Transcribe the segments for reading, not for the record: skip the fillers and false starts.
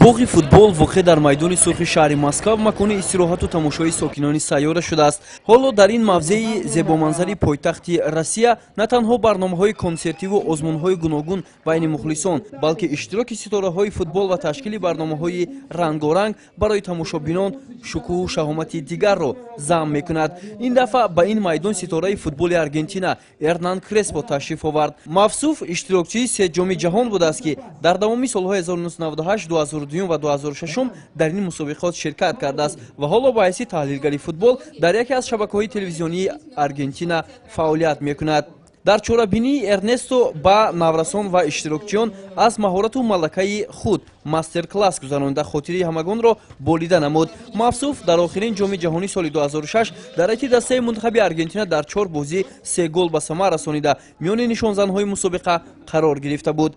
боғи футбол воқеъ дар майдони сурхи шаҳри Москва макони истироҳату тамошои сокинони сайёра шудааст. ҳоло дар ин мавзеи зебоманзари пойтахти Россия на танҳо барномаҳои консертиву озмунҳои гуногун байни мухлисон, балки иштироки ситораҳои футбол ва ташкили барномаҳои рангоранг барои тамошобинон шукӯҳу шаҳомати дигарро зам мекунад. Ин дафъа ба ин майдон ситораи футболи Аргентина Эрнан Креспо ташриф овард. Мавсуф иштирокчии се ҷоми ҷаҳон будааст, ки дар давоми солҳои 1998, 2002 ва 2006 дар ин мусобиқот ширкат кардааст ва ҳоло ба ҳайси таҳлилгари футбол дар яке аз шабакаҳои телевизионии Аргентина фаъолият мекунад. дар чорабинии Эрнесто ба наврасон ва иштирокчиён аз маҳорату малакаи худ мастер-класс гузаронида хотири ҳамагонро болида намуд. Мавсуф дар охирин ҷоми ҷаҳонии соли 2006 дар ҳайати дастаи мунтахаби Аргентина дар 4 бозӣ 3 гол ба самар расонида миёни нишонзанҳои мусобиқа қарор гирифта буд.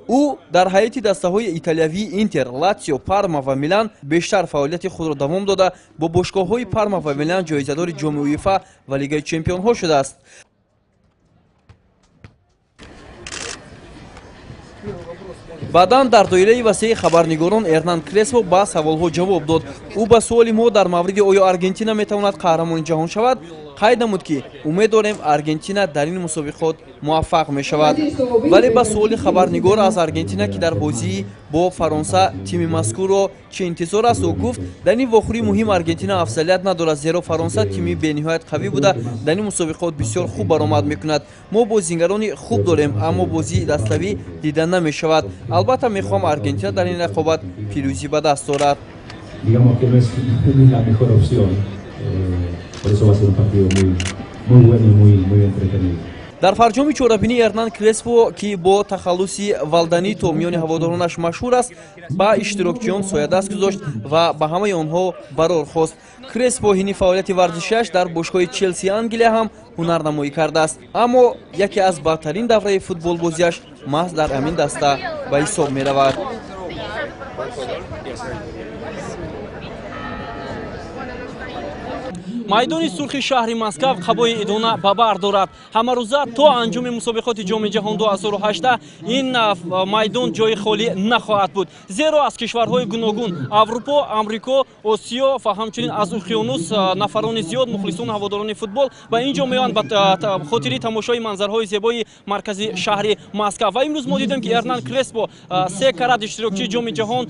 ӯ дар ҳайати дастаҳои италиявии Интер, Латсио, Парма ва Милан бештар фаъолияти худро давом дода, бо бошгоҳҳои Парма ва Милан ҷоизадори ҷоми УЕФА ва Лигаи Чемпионҳо шудааст. баъдан дар доираи васеи хабарнигорон Эрнан Креспо ба саволҳо ҷавоб дод. ӯ ба суоли мо дар мавриди оё Аргентина метавонад қаҳрамони ҷаҳон шавад қайд намуд, ки умед дорем Аргентина дар ин мусобиқот муваффақ мешавад. вале ба суоли хабарнигор аз Аргентина, ки дар бозии бо Фаронса тими мазкурро чӣ интизор аст, ӯ гуфт дар ин вохӯри муҳим Аргентина афзалият надорад, зеро Фаронса тими бениҳоят қавӣ буда дар ин мусобиқот бисёр хуб баромад мекунад. мо бозигарони хуб дорем, аммо бозии даставӣ дида намешавад. албатта мехоҳам Аргентина дар ин рақобат пирӯзӣ ба даст орад. дар фарҷоми чорабинӣ Эрнан Креспо, ки бо тахаллуси Валданито миёни ҳаводоронаш машҳур аст, ба иштирокчиён соядаст гузошт ва ба ҳамаи онҳо барор хост. Креспо ҳини фаъолияти варзишиаш дар бошгоҳи Челси Англия ҳам ҳунарнамоӣ кардааст, аммо яке аз баҳтарин давраи футболбозиаш маҳз дар ҳамин даста ба ҳисоб меравад. майдони сурхи шаҳри Москва қабои идона ба бар дорад. ҳамарӯза то анҷоми мусобиқоти ҷоми ҷаҳон 2018 ин майдон ҷои холӣ нахоҳад буд, зеро аз кишварҳои гуногун Аврупо, Амрико, Осиё ва ҳамчунин аз уқёнус нафарони зиёд мухлисони ҳаводорони футбол ба ин ҷо меоянд ба хотири тамошои манзарҳои зебои маркази шаҳри Москва. ва имрӯз мо дидем, ки Эрнан Креспо 3 карат иштирокчии ҷоми ҷаҳон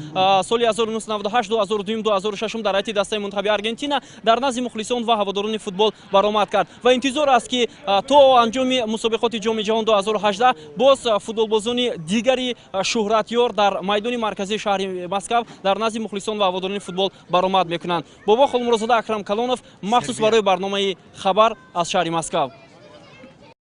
соли 1998, 2002, 2006 дар ҳайати дастаи мунтахаби Аргентина дар назди мухлисон ва ҳаводорони футбол баромад кард ва интизор аст, ки то анҷоми мусобиқоти ҷоми ҷаҳон 2018 боз футболбозони дигари шӯҳратёр дар майдони марказии шаҳри Москва дар назди мухлисон ва ҳаводорони футбол баромад мекунанд. бобо Холмурозода, Акрам Калонов, махсус барои барномаи хабар аз шаҳри Москва.